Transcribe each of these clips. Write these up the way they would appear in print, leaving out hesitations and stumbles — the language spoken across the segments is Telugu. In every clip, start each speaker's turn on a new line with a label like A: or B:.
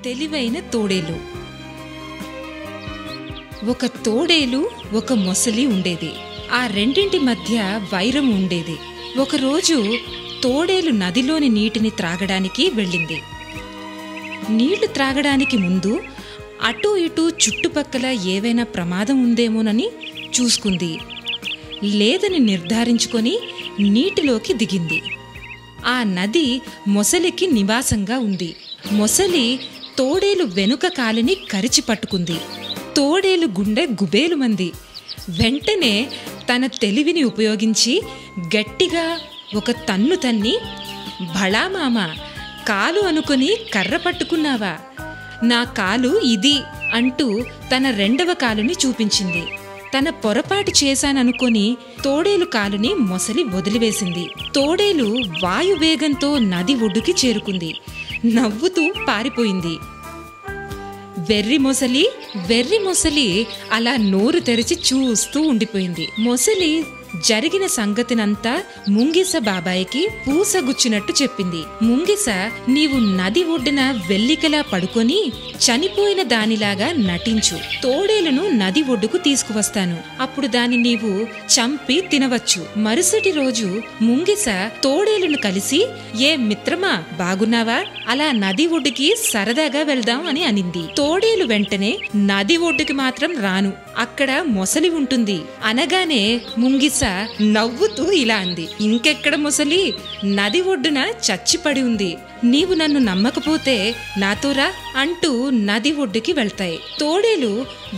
A: తెలివైన తోడేలు. ఒక తోడేలు, ఒక మొసలి ఉండేది. ఆ రెండింటి మధ్య వైరం ఉండేది. ఒకరోజు తోడేలు నదిలోని నీటిని త్రాగడానికి వెళ్ళింది. నీళ్లు త్రాగడానికి ముందు అటూ ఇటూ చుట్టుపక్కల ఏవైనా ప్రమాదం ఉందేమోనని చూసుకుంది. లేదని నిర్ధారించుకొని నీటిలోకి దిగింది. ఆ నది మొసలికి నివాసంగా ఉంది. మొసలి తోడేలు వెనుక కాలిని కరిచి పట్టుకుంది. తోడేలు గుండె గుబేలుమంది. వెంటనే తన తెలివిని ఉపయోగించి గట్టిగా ఒక తన్ను తన్ని, భళా మామ, కాలు అనుకుని కర్ర పట్టుకున్నావా? నా కాలు ఇది అంటూ తన రెండవ కాలుని చూపించింది. తన పొరపాటు చేశాననుకొని తోడేలు కాలుని మొసలి వదిలివేసింది. తోడేలు వాయువేగంతో నది ఒడ్డుకి చేరుకుంది. నవ్వుతూ పారిపోయింది. వెర్రి మొసలి అలా నోరు తెరిచి చూస్తూ ఉండిపోయింది. మొసలి జరిగిన సంగతినంతా ముంగిస బాబాయికి పూసగుచ్చినట్టు చెప్పింది. ముంగిస, నీవు నది ఒడ్డున వెల్లికలా పడుకొని చనిపోయిన దానిలాగా నటించు. తోడేలును నది ఒడ్డుకు తీసుకువస్తాను. అప్పుడు దాన్ని నీవు చంపి తినవచ్చు. మరుసటి రోజు ముంగిస తోడేలును కలిసి, ఏ మిత్రమా, బాగున్నావా? అలా నది ఒడ్డుకి సరదాగా వెళ్దాం అని అనింది. తోడేలు వెంటనే, నది ఒడ్డుకి మాత్రం రాను, అక్కడ మొసలి ఉంటుంది అనగానే ముంగిస నవ్వుతూ ఇలా అంది, ఇంకెక్కడ మొసలి? నది ఒడ్డున చచ్చిపడి ఉంది. నీవు నన్ను నమ్మకపోతే నాతో రా అంటూ నది ఒడ్డుకి వెళ్తాయి. తోడేలు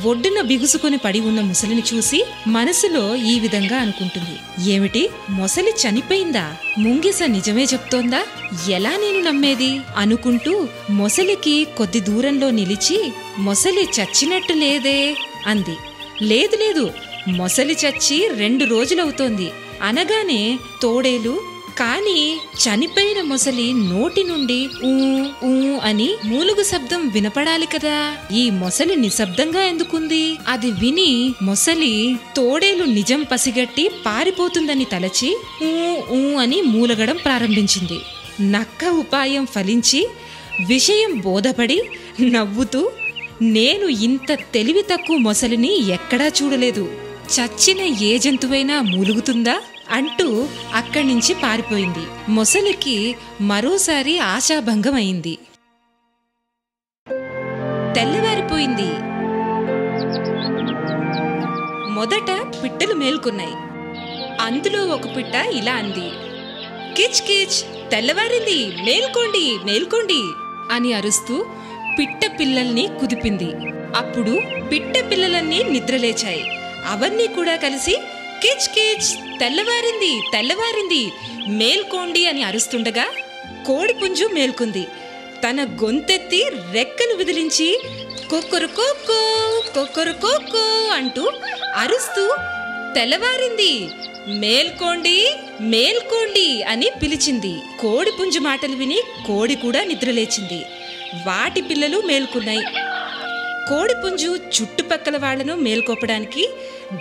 A: ఒడ్డున బిగుసుకొని పడి ఉన్న మొసలిని చూసి మనసులో ఈ విధంగా అనుకుంటుంది, ఏమిటి, మొసలి చనిపోయిందా? ముంగిస నిజమే చెప్తోందా? ఎలా నేను నమ్మేది అనుకుంటూ మొసలికి కొద్ది దూరంలో నిలిచి, మొసలి చచ్చినట్టు లేదే అంది. లేదు లేదు, మొసలి చచ్చి 2 రోజులవుతోంది అనగానే తోడేలు, కాని చనిపోయిన మొసలి నోటి నుండి ఊ ఊ అని మూలుగు శబ్దం వినపడాలి కదా, ఈ మొసలి నిశ్శబ్దంగా ఎందుకుంది? అది విని మొసలి తోడేలు నిజం పసిగట్టి పారిపోతుందని తలచి ఊ ఊ అని మూలగడం ప్రారంభించింది. నక్క ఉపాయం ఫలించి విషయం బోధపడి నవ్వుతూ, నేను ఇంత తెలివి తక్కువ మొసలిని ఎక్కడా చూడలేదు, చచ్చిన ఏ జంతువైనా మూలుగుతుందా అంటూ అక్కడి నుంచి పారిపోయింది. మొసలికి మరోసారి ఆశాభంగం అయింది. తెల్లవారిపోయింది. మొదట పిట్టలు మేల్కొన్నాయి. అందులో ఒక పిట్ట ఇలా అంది, కిచ్ కిచ్, తెల్లవారింది, మేల్కోండి మేల్కోండి అని అరుస్తూ పిట్ట పిల్లల్ని కుదిపింది. అప్పుడు పిట్ట పిల్లలన్నీ నిద్రలేచాయి. అవన్నీ కూడా కలిసి కిచ్ కిచ్, తెల్లవారింది తెల్లవారింది, మేల్కోండి అని అరుస్తుండగా కోడిపుంజు మేల్కొంది. తన గొంతెత్తి రెక్కలు విదిలించి కొక్కరుకోక్కో కొక్కరుకోక్కో అంటూ అరుస్తూ, తెల్లవారింది, మేల్కోండి మేల్కోండి అని పిలిచింది. కోడిపుంజు మాటలు విని కోడి కూడా నిద్రలేచింది. వాటి పిల్లలు మేల్కొన్నాయి. కోడిపుంజు చుట్టుపక్కల వాళ్లను మేల్కొపడానికి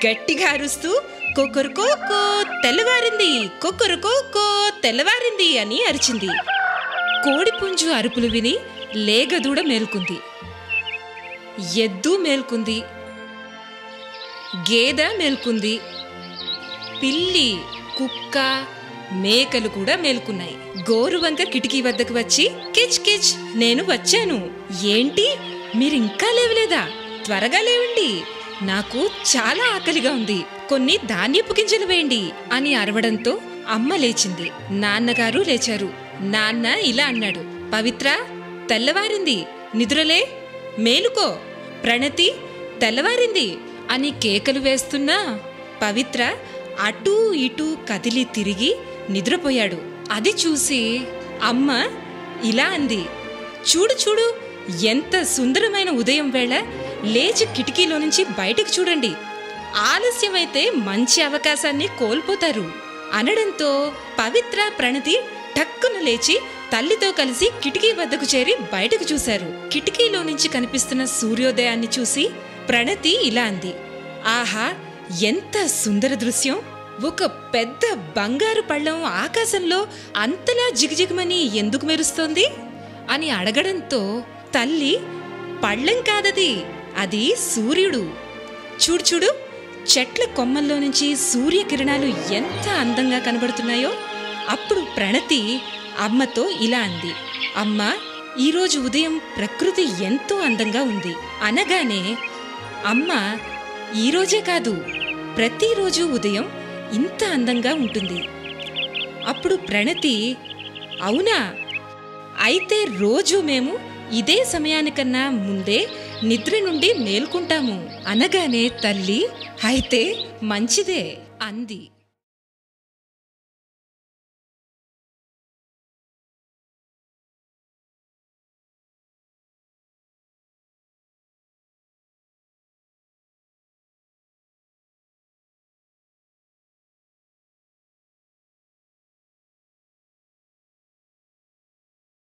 A: గట్టిగా అరుస్తూ కొక్కరుకోక్కో తెల్లవారింది, కొక్కరుకోక్కో తెల్లవారింది అని అరిచింది. కోడిపుంజు అరుపులు విని లేగదూడ మేల్కొంది. ఎద్దు మేల్కొంది. గేద మేల్కొంది. పిల్లి, కుక్క, మేకలు కూడా మేల్కొన్నాయి. గోరువంక కిటికీ వద్దకు వచ్చి, కిచ్ కిచ్, నేను వచ్చాను. ఏంటి, మీరింకా లేవలేదా? త్వరగా లేవండి, నాకు చాలా ఆకలిగా ఉంది, కొన్ని ధాన్యపు గింజలు వేయండి అని అరవడంతో అమ్మ లేచింది. నాన్నగారు లేచారు. నాన్న ఇలా అన్నాడు, పవిత్ర, తెల్లవారింది, నిద్రలే, మేలుకో. ప్రణతి, తెల్లవారింది అని కేకలు వేస్తున్నా పవిత్ర అటూ ఇటూ కదిలి తిరిగి నిద్రపోయాడు. అది చూసి అమ్మ ఇలా అంది, చూడు చూడు, ఎంత సుందరమైన ఉదయం వేళ, లేచి కిటికీలో నుంచి బయటకు చూడండి, ఆలస్యమైతే మంచి అవకాశాన్ని కోల్పోతారు అనడంతో పవిత్ర, ప్రణతి టక్కున లేచి తల్లితో కలిసి కిటికీ వద్దకు చేరి బయటకు చూశారు. కిటికీలో నుంచి కనిపిస్తున్న సూర్యోదయాన్ని చూసి ప్రణతి ఇలా అంది, ఆహా, ఎంత సుందర దృశ్యం! ఒక పెద్ద బంగారు పళ్ళం ఆకాశంలో అంతలా జిగిజిగమని ఎందుకు మెరుస్తోంది అని అడగడంతో తల్లి, పళ్ళెం కాదది, అది సూర్యుడు. చూడు చూడు, చెట్ల కొమ్మల్లో నుంచి సూర్యకిరణాలు ఎంత అందంగా కనబడుతున్నాయో. అప్పుడు ప్రణతి అమ్మతో ఇలా అంది, అమ్మా, ఈరోజు ఉదయం ప్రకృతి ఎంతో అందంగా ఉంది అనగానే అమ్మ, ఈరోజే కాదు, ప్రతిరోజు ఉదయం ఇంత అందంగా ఉంటుంది. అప్పుడు ప్రణతి, అవునా, అయితే రోజు మేము ఇదే సమయానికన్నా ముందే నిద్ర నుండి మేల్కుంటాము అనగానే తల్లి, అయితే మంచిదే అంది.